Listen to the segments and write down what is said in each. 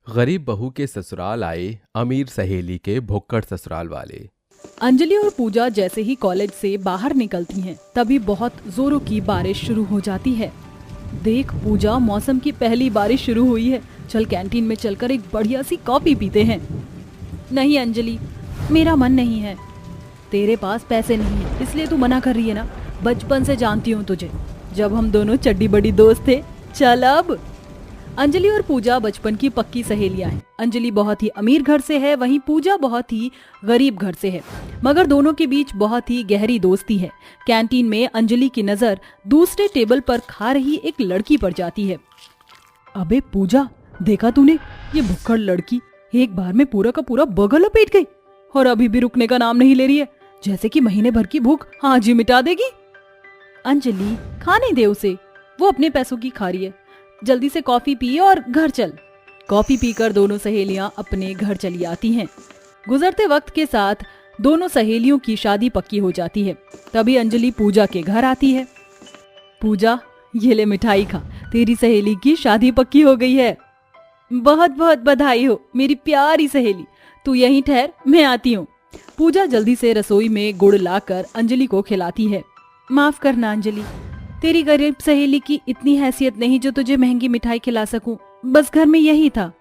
गरीब बहू के ससुराल आए अमीर सहेली के भुक्कड़ ससुराल वाले। अंजलि और पूजा जैसे ही कॉलेज से बाहर निकलती हैं, तभी बहुत जोरों की बारिश शुरू हो जाती है। देख पूजा, मौसम की पहली बारिश शुरू हुई है। चल कैंटीन में चलकर एक बढ़िया सी कॉफी पीते हैं। नहीं अंजलि, मेरा मन नहीं है। तेरे पास पैसे नहीं है इसलिए तू मना कर रही है ना। बचपन से जानती हूँ तुझे, जब हम दोनों चड्डी बड़ी दोस्त थे। चल अब। अंजलि और पूजा बचपन की पक्की सहेलियां हैं। अंजलि बहुत ही अमीर घर से है, वहीं पूजा बहुत ही गरीब घर से है, मगर दोनों के बीच बहुत ही गहरी दोस्ती है। कैंटीन में अंजलि की नजर दूसरे टेबल पर खा रही एक लड़की पर जाती है। अबे पूजा, देखा तूने? ये भुक्कड़ लड़की एक बार में पूरा का पूरा बर्गर लपेट गई और अभी भी रुकने का नाम नहीं ले रही है, जैसे कि महीने भर की भूख आज ही मिटा देगी। अंजलि, खाने दे उसे, वो अपने पैसों की खा रही है। जल्दी से कॉफी पी और घर चल। कॉफी पीकर दोनों सहेलियां अपने घर चली आती हैं। गुजरते वक्त के साथ दोनों सहेलियों की शादी पक्की हो जाती है। तभी अंजलि पूजा के घर आती है। पूजा, ये ले मिठाई खा, तेरी सहेली की शादी पक्की हो गई है। बहुत बहुत बधाई हो मेरी प्यारी सहेली। तू यहीं ठहर, मैं आती हूँ। पूजा जल्दी से रसोई में गुड़ लाकर अंजलि को खिलाती है। माफ करना अंजलि, तेरी गरीब सहेली की इतनी हैसियत नहीं जो तुझे महंगी मिठाई खिला सकूं। बस घर में यही था।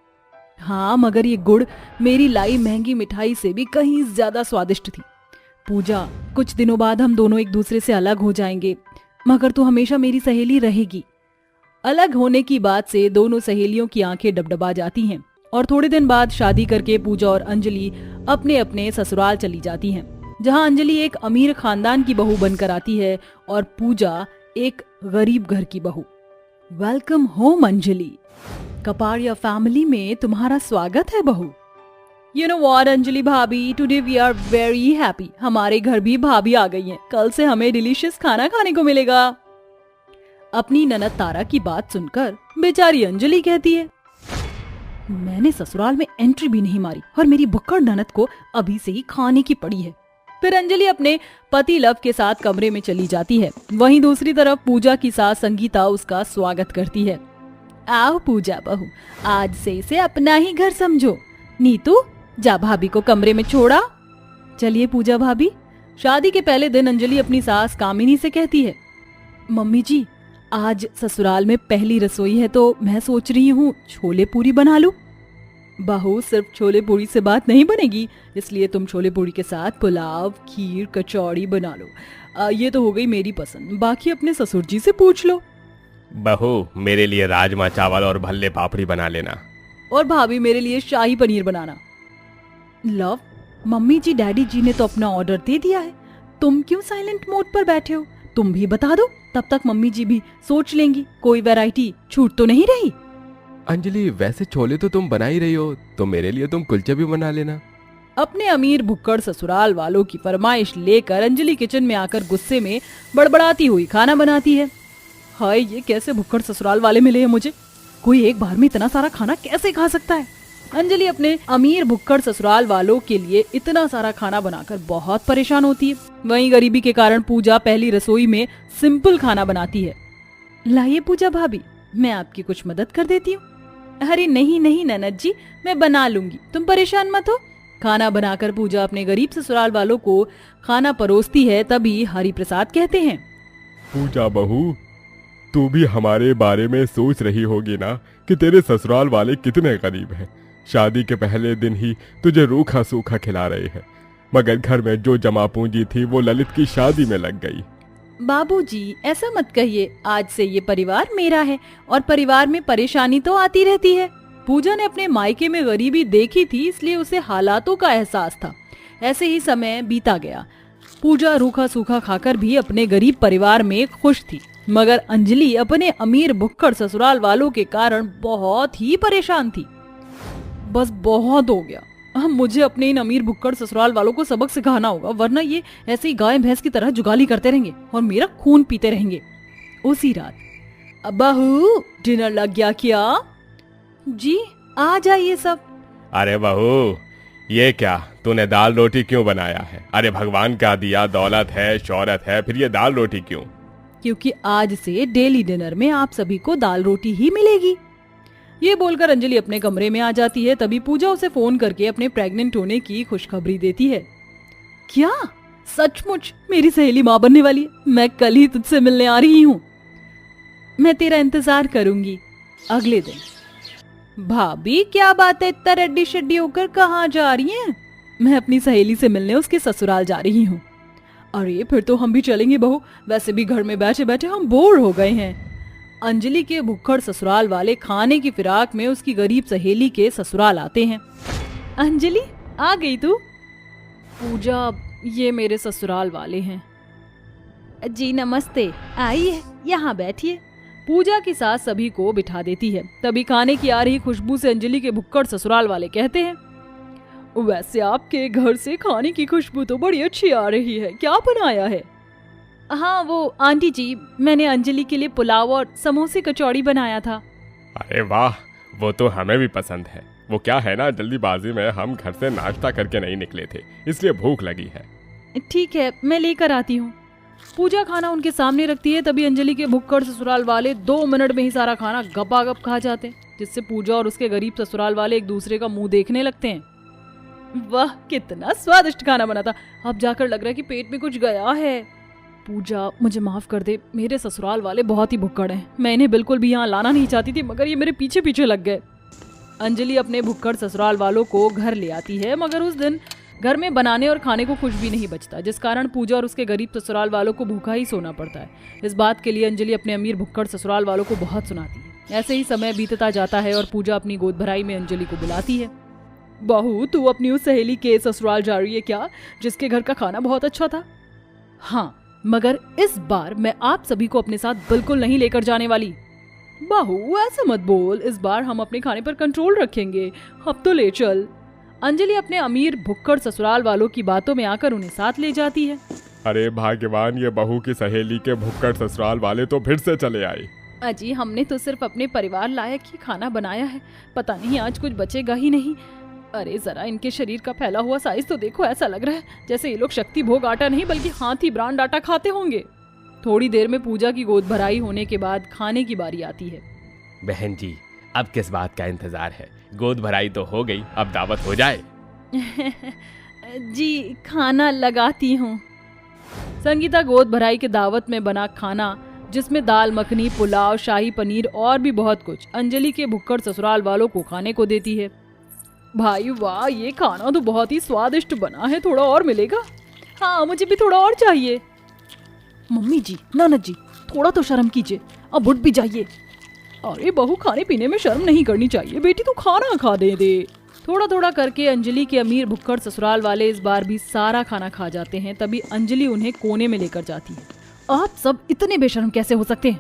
हाँ, मगर ये गुड़ मेरी लाई महंगी मिठाई से भी कहीं ज्यादा स्वादिष्ट थी। पूजा, कुछ दिनों बाद हम दोनों एक दूसरे से अलग हो जाएंगे, मगर तू हमेशा मेरी सहेली रहेगी। अलग होने की बात से दोनों सहेलियों की आंखें डबडबा जाती हैं और थोड़े दिन बाद शादी करके पूजा और अंजलि अपने अपने ससुराल चली जाती हैं, जहां अंजलि एक अमीर खानदान की बहू बनकर आती है और पूजा एक गरीब घर की बहू। Welcome home Anjali, Kapadia family में तुम्हारा स्वागत है बहू। यू नो व्हाट अंजलि भाभी, today we are very happy. हमारे घर भी भाभी आ गई हैं। कल से हमें डिलीशियस खाना खाने को मिलेगा। अपनी ननद तारा की बात सुनकर बेचारी अंजलि कहती है, मैंने ससुराल में एंट्री भी नहीं मारी और मेरी भुक्कड़ ननद को अभी से ही खाने की पड़ी है। फिर अंजलि अपने पति लव के साथ कमरे में चली जाती है। वहीं दूसरी तरफ पूजा की सास संगीता उसका स्वागत करती है। आओ पूजा बहू, आज से इसे अपना ही घर समझो। नीतू, जा भाभी को कमरे में छोड़ा। चलिए पूजा भाभी। शादी के पहले दिन अंजलि अपनी सास कामिनी से कहती है, मम्मी जी, आज ससुराल में पहली रसोई है तो मैं सोच रही हूँ छोले पूरी बना लूं। बहू, सिर्फ छोले पूरी से बात नहीं बनेगी, इसलिए तुम छोले पूरी के साथ पुलाव, खीर, कचौड़ी बना लो। ये तो हो गई मेरी पसंद, बाकी अपने ससुर जी से पूछ लो। बहू, मेरे लिए राजमा चावल और भल्ले पापड़ी बना लेना। और भाभी, मेरे लिए शाही पनीर बनाना। लव, मम्मी जी डैडी जी ने तो अपना ऑर्डर दे दिया है, तुम क्यों साइलेंट मोड पर बैठे हो? तुम भी बता दो, तब तक मम्मी जी भी सोच लेंगी। कोई वैरायटी छूट तो नहीं रही? अंजलि, वैसे छोले तो तुम बना ही रही हो, तो मेरे लिए तुम कुलचे भी बना लेना। अपने अमीर भुक्कड़ ससुराल वालों की फरमाइश लेकर अंजलि किचन में आकर गुस्से में बड़बड़ाती हुई खाना बनाती है। हाय, ये कैसे भुक्कड़ ससुराल वाले मिले हैं मुझे? कोई एक बार में इतना सारा खाना कैसे खा सकता है? अंजलि अपने अमीर भुक्कड़ ससुराल वालों के लिए इतना सारा खाना बनाकर बहुत परेशान होती है। वहीं गरीबी के कारण पूजा पहली रसोई में सिंपल खाना बनाती है। लाइए पूजा भाभी, मैं आपकी कुछ मदद कर देती हूँ। अरे नहीं नहीं ननद जी, मैं बना लूंगी, तुम परेशान मत हो। खाना बनाकर पूजा अपने गरीब ससुराल वालों को खाना परोसती है। तभी हरि प्रसाद कहते हैं, पूजा बहू, तू भी हमारे बारे में सोच रही होगी ना कि तेरे ससुराल वाले कितने गरीब हैं। शादी के पहले दिन ही तुझे रूखा सूखा खिला रहे हैं, मगर घर में जो जमा पूंजी थी वो ललित की शादी में लग गई। बाबूजी, ऐसा मत कहिए, आज से ये परिवार मेरा है और परिवार में परेशानी तो आती रहती है। पूजा ने अपने मायके में गरीबी देखी थी, इसलिए उसे हालातों का एहसास था। ऐसे ही समय बीता गया। पूजा रूखा सूखा खाकर भी अपने गरीब परिवार में खुश थी, मगर अंजलि अपने अमीर भुक्कड़ ससुराल वालों के कारण बहुत ही परेशान थी। बस बहुत हो गया, हम मुझे अपने इन अमीर भुक्कड़ ससुराल वालों को सबक सिखाना होगा, वरना ये ऐसे ही गाय भैंस की तरह जुगाली करते रहेंगे और मेरा खून पीते रहेंगे। उसी रात, बहू डिनर लग गया क्या? जी आ जाइए सब। अरे बहू, ये क्या तूने दाल रोटी क्यों बनाया है? अरे भगवान का दिया दौलत है, शौहरत है, फिर ये दाल रोटी क्यों? क्योंकि आज से डेली डिनर में आप सभी को दाल रोटी ही मिलेगी। ये बोलकर अंजलि अपने कमरे में आ जाती है। तभी पूजा उसे फोन करके अपने प्रेग्नेंट होने की खुशखबरी देती है। क्या सचमुच मेरी सहेली माँ बनने वाली है? मैं कल ही तुझसे मिलने आ रही हूँ। मैं तेरा इंतजार करूंगी। अगले दिन, भाभी क्या बात है, इतना रेडी शेडी होकर कहाँ जा रही हैं? मैं अपनी सहेली से मिलने उसके ससुराल जा रही हूँ। अरे फिर तो हम भी चलेंगे बहू, वैसे भी घर में बैठे बैठे हम बोर हो गए हैं। अंजलि के भुक्खड़ ससुराल वाले खाने की फिराक में उसकी गरीब सहेली के ससुराल आते हैं। अंजलि आ गई तू? पूजा, ये मेरे ससुराल वाले हैं। जी नमस्ते, आइए यहाँ बैठिए। पूजा की सास सभी को बिठा देती है। तभी खाने की आ रही खुशबू से अंजलि के भुक्कड़ ससुराल वाले कहते हैं, वैसे आपके घर से खाने की खुशबू तो बड़ी अच्छी आ रही है, क्या बनाया है? हाँ वो आंटी जी, मैंने अंजलि के लिए पुलाव और समोसे कचौड़ी बनाया था। अरे वाह, वो तो हमें भी पसंद है। वो क्या है ना, जल्दीबाजी में हम घर से नाश्ता करके नहीं निकले थे, इसलिए भूख लगी है। ठीक है, मैं लेकर आती हूँ। पूजा खाना उनके सामने रखती है। तभी अंजलि के भुक्कड़ ससुराल वाले 2 मिनट में ही सारा खाना गपागप खा जाते हैं, जिससे पूजा और उसके गरीब ससुराल वाले एक दूसरे का मुंह देखने लगते हैं। वाह कितना स्वादिष्ट खाना बना था, अब जाकर लग रहा है कि पेट में कुछ गया है। पूजा मुझे माफ कर दे, मेरे ससुराल वाले बहुत ही भुक्कड़ हैं। मैं इन्हें बिल्कुल भी यहाँ लाना नहीं चाहती थी, मगर ये मेरे पीछे पीछे लग गए। अंजलि अपने भुक्कड़ ससुराल वालों को घर ले आती है, मगर उस दिन घर में बनाने और खाने को कुछ भी नहीं बचता, जिस कारण पूजा और उसके गरीब ससुराल वालों को भूखा ही सोना पड़ता है। इस बात के लिए अंजलि अपने अमीर भुक्कड़ ससुराल वालों को बहुत सुनाती है। ऐसे ही समय बीतता जाता है और पूजा अपनी गोद भराई में अंजलि को बुलाती है। बहू, तू अपनी उस सहेली के ससुराल जा रही है क्या, जिसके घर का खाना बहुत अच्छा था? हाँ, मगर इस बार मैं आप सभी को अपने साथ बिल्कुल नहीं लेकर जाने वाली। बहू ऐसा मत बोल, इस बार हम अपने खाने पर कंट्रोल रखेंगे, अब तो ले चल। अंजलि अपने अमीर भुक्कड़ ससुराल वालों की बातों में आकर उन्हें साथ ले जाती है। अरे भाग्यवान, ये बहू की सहेली के भुक्कड़ ससुराल वाले तो फिर से चले आए। अजी, हमने तो सिर्फ अपने परिवार लायक ही खाना बनाया है, पता नहीं आज कुछ बचेगा ही नहीं। अरे जरा इनके शरीर का फैला हुआ साइज तो देखो, ऐसा लग रहा है जैसे ये लोग शक्ति भोग आटा नहीं बल्कि हाथी ब्रांड आटा खाते होंगे। थोड़ी देर में पूजा की गोद भराई होने के बाद खाने की बारी आती है। बहन जी, अब किस बात का इंतजार है? गोद भराई तो हो गई, अब दावत हो जाए। जी खाना लगाती हूँ। संगीता गोद भराई के दावत में बना खाना, जिसमें दाल मखनी, पुलाव, शाही पनीर और भी बहुत कुछ, अंजलि के भुक्कड़ ससुराल वालों को खाने को देती है। भाई वाह, ये खाना तो बहुत ही स्वादिष्ट बना है, थोड़ा और मिलेगा? हाँ मुझे भी थोड़ा और चाहिए। मम्मी जी, ननद जी, थोड़ा तो शर्म कीजिए, अब उठ भी जाइए। अरे बहू, खाने पीने में शर्म नहीं करनी चाहिए, बेटी तो खाना खा दे। थोड़ा थोड़ा करके अंजलि के अमीर भुक्कड़ ससुराल वाले इस बार भी सारा खाना खा जाते हैं। तभी अंजलि उन्हें कोने में लेकर जाती है। आप सब इतने बेशर्म कैसे हो सकते हैं?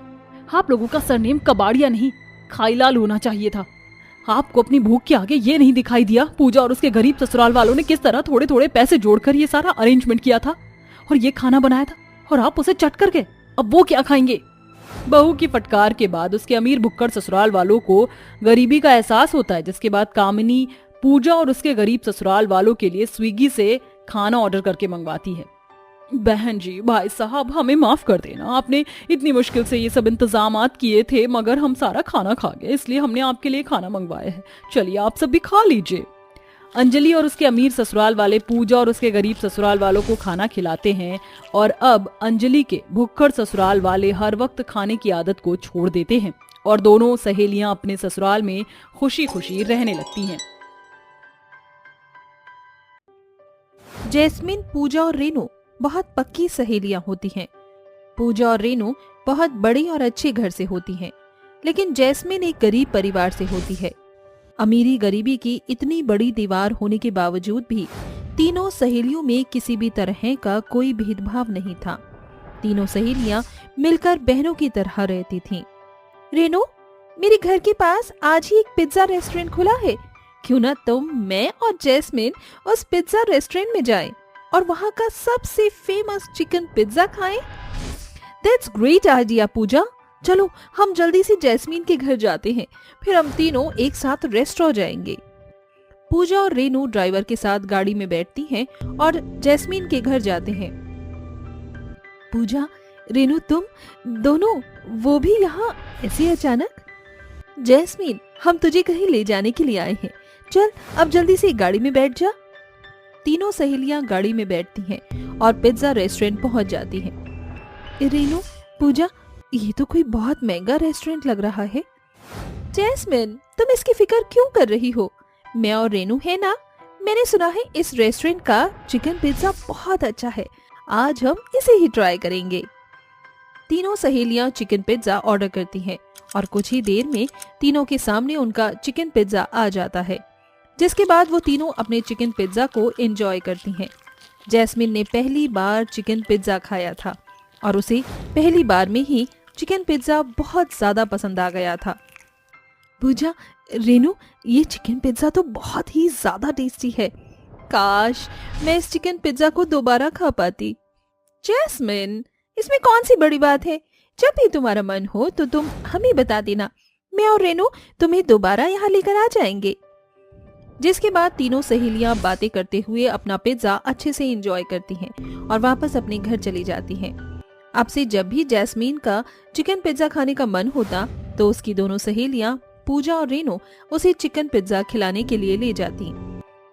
आप लोगों का सरनेम कबाड़िया नहीं, खाईलाल होना चाहिए था। आपको अपनी भूख के आगे ये नहीं दिखाई दिया पूजा और उसके गरीब ससुराल वालों ने किस तरह थोड़े थोड़े पैसे जोड़कर ये सारा अरेंजमेंट किया था और ये खाना बनाया था, और आप उसे चट करके अब वो क्या खाएंगे? बहू की फटकार के बाद उसके अमीर भुक्कड़ ससुराल वालों को गरीबी का एहसास होता है, जिसके बाद कामिनी पूजा और उसके गरीब ससुराल वालों के लिए स्विगी से खाना ऑर्डर करके मंगवाती है। बहन जी, भाई साहब, हमें माफ कर देना, आपने इतनी मुश्किल से ये सब इंतजामात किए थे, मगर हम सारा खाना खा गए, इसलिए हमने आपके लिए खाना मंगवाया है। चलिए आप सब भी खा लीजिए। अंजलि और उसके अमीर ससुराल वाले पूजा और उसके गरीब ससुराल वालों को खाना खिलाते हैं, और अब अंजलि के भुक्कड़ ससुराल वाले हर वक्त खाने की आदत को छोड़ देते हैं और दोनों सहेलियां अपने ससुराल में खुशी खुशी रहने लगती हैं। जैस्मिन, पूजा और रेनू बहुत पक्की सहेलियां होती हैं। पूजा और रेनू बहुत बड़ी और अच्छे घर से होती हैं, लेकिन जैस्मिन एक गरीब परिवार से होती है। अमीरी गरीबी की इतनी बड़ी दीवार होने के बावजूद भी तीनों सहेलियों में किसी भी तरह का कोई भेदभाव नहीं था। तीनों सहेलियां मिलकर बहनों की तरह रहती थीं। रेनू, मेरे घर के पास आज ही एक पिज्जा रेस्टोरेंट खुला है, क्यों ना तुम, मैं और जैस्मिन उस पिज्जा रेस्टोरेंट में जाएं और वहाँ का सबसे फेमस चिकन पिज्जा खाएं? दैट्स ग्रेट आइडिया पूजा। चलो हम जल्दी से जैस्मिन के घर जाते हैं, फिर हम तीनों एक साथ रेस्टोरेंट जाएंगे। पूजा और रेनू ड्राइवर के साथ गाड़ी में बैठती हैं और जैस्मिन के घर जाते हैं। पूजा, रेनू, तुम दोनों, वो भी यहाँ ऐसे अचानक? जैस्मिन, हम तुझे कहीं ले जाने के लिए आए हैं। चल अब जल्दी से गाड़ी में बैठ जा। तीनों सहेलियां गाड़ी में बैठती हैं और पिज्जा रेस्टोरेंट पहुंच जाती हैं। रेनू, पूजा, ये तो कोई बहुत महंगा रेस्टोरेंट लग रहा है। जैस्मिन, तुम इसकी फिक्र क्यों कर रही हो? मैं और रेनू है ना, मैंने सुना है इस रेस्टोरेंट का चिकन पिज्जा बहुत अच्छा है। आज हम इसे ही ट्राई करेंगे। तीनों सहेलियां चिकन पिज्जा ऑर्डर करती हैं और कुछ ही देर में तीनों के सामने उनका चिकन पिज्जा आ जाता है, जिसके बाद वो तीनों अपने चिकन पिज्जा को एंजॉय करती हैं। जैस्मिन ने पहली बार चिकन पिज्जा खाया था और उसे पहली बार में ही चिकन पिज्जा बहुत ज्यादा पसंद आ गया था। पूजा, रेनू, ये चिकन पिज्जा तो बहुत ही ज्यादा टेस्टी है। काश मैं इस चिकन पिज्जा को दोबारा खा पाती। जैस्मिन, इसमें कौन सी बड़ी बात है? जब भी तुम्हारा मन हो तो तुम हमें बता देना, मैं और रेनू तुम्हें दोबारा यहाँ लेकर आ जाएंगे। जिसके बाद तीनों सहेलियां बातें करते हुए अपना पिज्जा अच्छे से एंजॉय करती हैं और वापस अपने घर चली जाती हैं। अब से जब भी जैस्मीन का चिकन पिज्जा खाने का मन होता तो उसकी दोनों सहेलियां पूजा और रेनू उसे चिकन पिज्जा खिलाने के लिए ले जाती।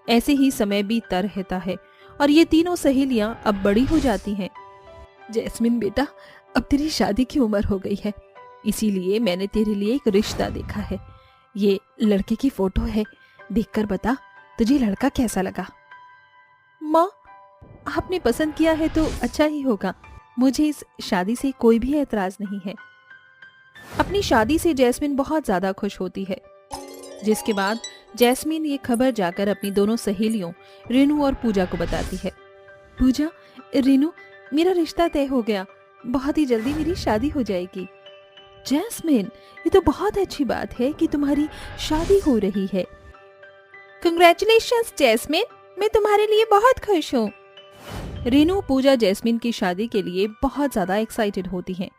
ऐसे ही समय बीतता रहता है और ये तीनों सहेलियां अब बड़ी हो जाती हैं। जैस्मिन बेटा, अब तेरी शादी की उम्र हो गई है, इसीलिए मैंने तेरे लिए एक रिश्ता देखा है। ये लड़के की फोटो है, देखकर बता तुझे लड़का कैसा लगा। माँ, आपने पसंद किया है तो अच्छा ही होगा, मुझे इस शादी से कोई भी एतराज नहीं है। अपनी शादी से जैस्मिन बहुत ज्यादा खुश होती है। जिसके बाद जैस्मिन ये खबर जाकर अपनी दोनों सहेलियों रेनू और पूजा को बताती है। पूजा, रेनू, मेरा रिश्ता तय हो गया, बहुत ही जल्दी मेरी शादी हो जाएगी। जैस्मिन, ये तो बहुत अच्छी बात है कि तुम्हारी शादी हो रही है। कंग्रेचुलेशंस जैस्मिन, मैं तुम्हारे लिए बहुत खुश हूँ। रेनू, पूजा जैस्मिन की शादी के लिए बहुत ज्यादा एक्साइटेड होती हैं।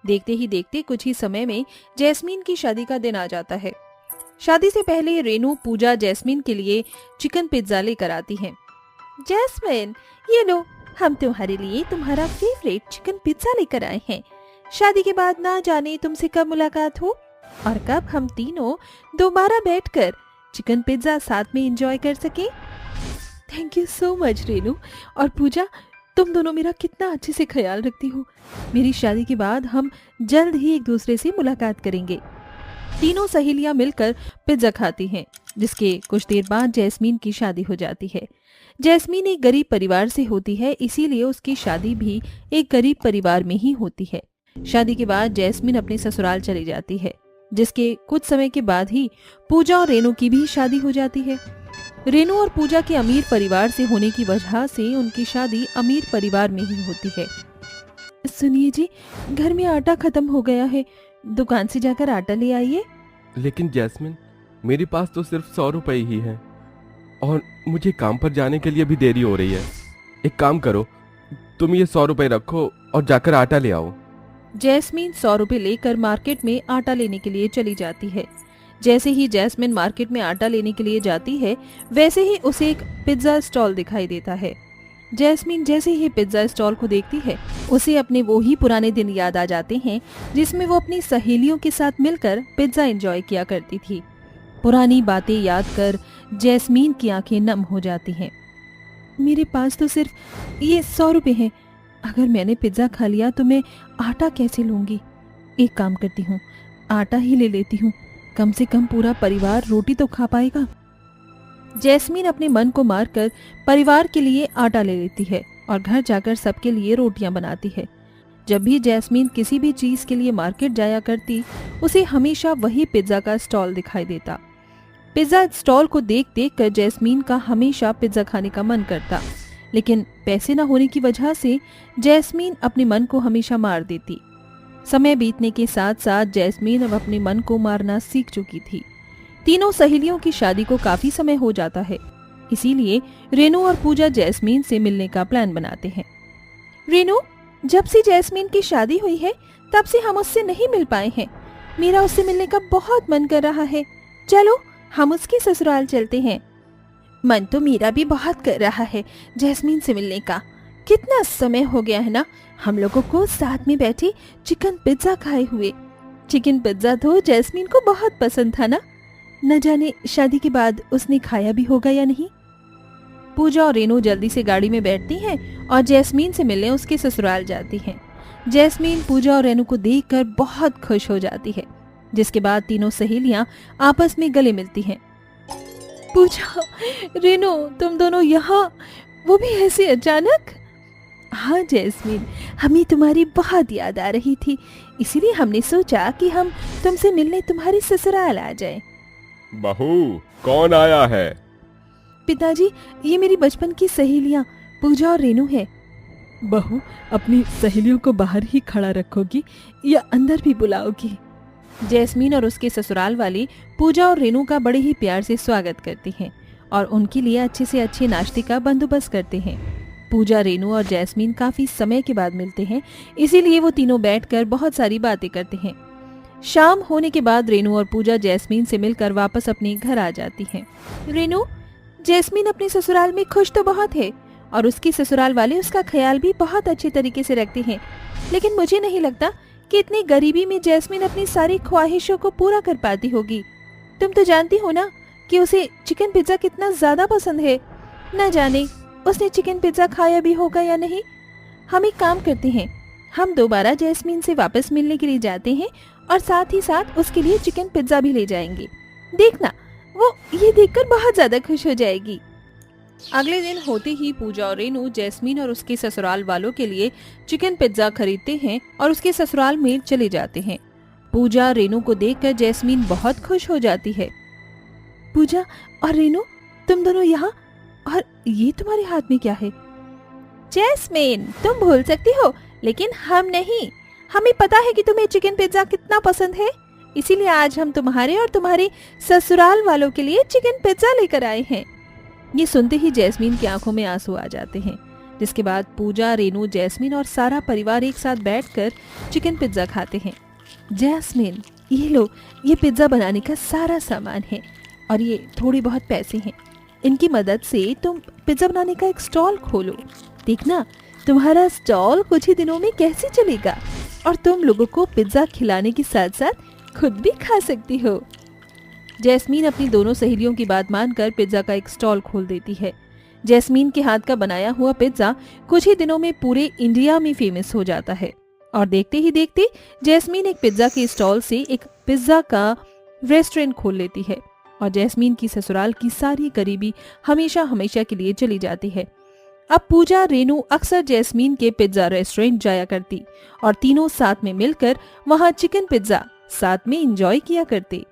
देखते ही देखते कुछ ही समय में जैस्मिन की शादी का दिन आ जाता है। शादी से पहले रेनू पूजा जैस्मिन के लिए चिकन पिज्जा लेकर आती हैं। जैस्मिन, ये लो, हम तुम्हारे लिए तुम्हारा फेवरेट चिकन पिज्जा लेकर आए हैं। शादी के बाद ना जाने तुमसे कब मुलाकात हो और कब हम तीनों दोबारा बैठकर चिकन पिज्जा साथ में एंजॉय कर सके। Thank you so much Renu और पूजा, तुम दोनों मेरा कितना अच्छे से ख्याल रखती हो। मेरी शादी के बाद हम जल्द ही एक दूसरे से मुलाकात करेंगे। तीनों सहेलियां मिलकर पिज्जा खाती हैं, जिसके कुछ देर बाद जैस्मीन की शादी हो जाती है। जैस्मीन एक गरीब परिवार से होती है, इसीलिए उसकी शादी भी एक गरीब परिवार में ही होती है। शादी के बाद जैस्मीन अपने ससुराल चली जाती है, जिसके कुछ समय के बाद ही पूजा और रेनू की भी शादी हो जाती है। रेनू और पूजा के अमीर परिवार से होने की वजह से उनकी शादी अमीर परिवार में ही होती है। सुनिए जी, घर में आटा खत्म हो गया है, दुकान से जाकर आटा ले आइए। लेकिन जैस्मिन, मेरे पास तो सिर्फ 100 रुपए ही हैं और मुझे काम पर जाने के लिए भी देरी हो रही है। एक काम करो, तुम ये 100 रुपए रखो और जाकर आटा ले आओ। जैस्मिन 100 रुपए लेकर मार्केट में आटा लेने के लिए चली जाती है। जैसे ही जैस्मिन मार्केट में आटा लेने के लिए जाती है, वैसे ही उसे एक पिज्जा स्टॉल दिखाई देता है। जैस्मिन जैसे ही पिज्जा स्टॉल को देखती है, उसे अपने वो ही पुराने दिन याद आ जाते हैं जिसमें वो अपनी सहेलियों के साथ मिलकर पिज्जा एंजॉय किया करती थी। पुरानी बातें याद कर जैस्मिन की आंखें नम हो जाती हैं। मेरे पास तो सिर्फ ये 100 रुपए हैं, अगर मैंने पिज्जा खा लिया तो मैं आटा कैसे लूंगी? एक काम करती हूँ, आटा ही ले लेती हूँ, कम से कम पूरा परिवार रोटी तो खा पाएगा। जैस्मिन अपने मन को मारकर परिवार के लिए आटा ले लेती है और घर जाकर सबके लिए रोटियां बनाती है। जब भी जैस्मिन किसी भी चीज के लिए मार्केट जाया करती, उसे हमेशा वही पिज्जा का स्टॉल दिखाई देता। पिज्जा स्टॉल को देख देख कर जैस्मिन का हमेशा पिज्जा खाने का मन करता, लेकिन पैसे न होने की वजह से जैस्मिन अपने मन को हमेशा मार देती। समय बीतने के साथ साथ जैस्मिन अब अपने मन को मारना सीख चुकी थी। तीनों सहेलियों की शादी को काफी समय हो जाता है, इसीलिए रेनू और पूजा जैस्मिन से मिलने का प्लान बनाते हैं। रेनू, जब से जैस्मिन की शादी हुई है तब से हम उससे नहीं मिल पाए हैं। मेरा उससे मिलने का बहुत मन कर रहा है, चलो हम उसके ससुराल चलते हैं। मन तो मेरा भी बहुत कर रहा है जैस्मिन से मिलने का। कितना समय हो गया है ना हम लोगों को साथ में बैठे चिकन पिज्जा खाए हुए। चिकन पिज्जा तो जैस्मिन को बहुत पसंद था ना। न जाने शादी के बाद उसने खाया भी होगा या नहीं। पूजा और रेनू जल्दी से गाड़ी में बैठती हैं और जैस्मीन से मिलने उसके ससुराल जाती हैं। जैस्मीन पूजा और रेनू को देखकर बहुत खुश हो जाती है, जिसके बाद तीनों सहेलियां आपस में गले मिलती हैं। पूजा, रेनू, तुम दोनों यहाँ, वो भी ऐसे अचानक? हाँ जैस्मीन, हमें तुम्हारी बहुत याद आ रही थी, इसीलिए हमने सोचा कि हम तुमसे मिलने तुम्हारे ससुराल आ जाएं। बहू, कौन आया है? पिताजी, ये मेरी बचपन की सहेलियां पूजा और रेनू है। बहू, अपनी सहेलियों को बाहर ही खड़ा रखोगी या अंदर भी बुलाओगी? जैस्मीन और उसके ससुराल वाले पूजा और रेनू का बड़े ही प्यार से स्वागत करते हैं और उनके लिए अच्छे से अच्छे नाश्ते का बंदोबस्त करते हैं। पूजा, रेनू और जैस्मीन काफी समय के बाद मिलते हैं, इसीलिए वो तीनों बैठकर बहुत सारी बातें करते हैं। शाम होने के बाद रेनू और पूजा जैस्मीन से मिलकर वापस अपने घर आ जाती हैं। रेनू, जैस्मीन अपने ससुराल में खुश तो बहुत है और उसके ससुराल वाले उसका ख्याल भी बहुत अच्छे तरीके से रखते हैं, लेकिन मुझे नहीं लगता कि इतनी गरीबी में जैस्मीन अपनी सारी ख्वाहिशों को पूरा कर पाती होगी। तुम तो जानती हो ना कि उसे चिकन पिज्जा कितना ज्यादा पसंद है। न जाने उसने चिकन पिज्जा खाया भी होगा या नहीं। हम एक काम करते हैं, हम दोबारा जैस्मीन से वापस मिलने के लिए जाते हैं और साथ ही साथ उसके लिए चिकन पिज्जा भी ले जाएंगे। देखना, वो ये देखकर बहुत ज्यादा खुश हो जाएगी। अगले दिन होते ही पूजा और रेनू जैस्मीन और उसके ससुराल वालों के लिए चिकन पिज्जा खरीदते हैं और उसके ससुराल में चले जाते हैं। पूजा, रेनू को देखकर जैस्मीन बहुत खुश हो जाती है। पूजा और रेनू, तुम दोनों यहाँ, और ये तुम्हारे हाथ में क्या है? जैस्मीन, तुम भूल सकती हो, लेकिन हम नहीं। हमें पता है कि तुम्हें चिकन पिज्जा कितना पसंद है, इसीलिए आज हम तुम्हारे और तुम्हारे ससुराल वालों के लिए चिकन पिज्जा लेकर आए हैं। ये सुनते ही जैस्मीन की आंखों में आंसू आ जाते हैं, जिसके बाद पूजा, रेनू, जैस्मीन और सारा परिवार एक साथ बैठकर चिकन पिज्जा खाते हैं। जैस्मीन, ये लो, ये पिज्जा बनाने का सारा सामान है और ये थोड़ी बहुत पैसे हैं। इनकी मदद से तुम पिज्जा बनाने का एक स्टॉल खोलो। देखना, तुम्हारा स्टॉल कुछ ही दिनों में कैसे चलेगा और तुम लोगों को पिज्जा खिलाने के साथ साथ खुद भी खा सकती हो। जैस्मीन अपनी दोनों सहेलियों की बात मानकर पिज्जा का एक स्टॉल खोल देती है। जैस्मीन के हाथ का बनाया हुआ पिज्जा कुछ ही दिनों में पूरे इंडिया में फेमस हो जाता है और देखते ही देखते जैस्मीन एक पिज्जा के स्टॉल से एक पिज्जा का रेस्टोरेंट खोल लेती है और जैस्मीन की ससुराल की सारी गरीबी हमेशा हमेशा के लिए चली जाती है। अब पूजा, रेनू अक्सर जैस्मीन के पिज्जा रेस्टोरेंट जाया करती और तीनों साथ में मिलकर वहां चिकन पिज्जा साथ में एंजॉय किया करते।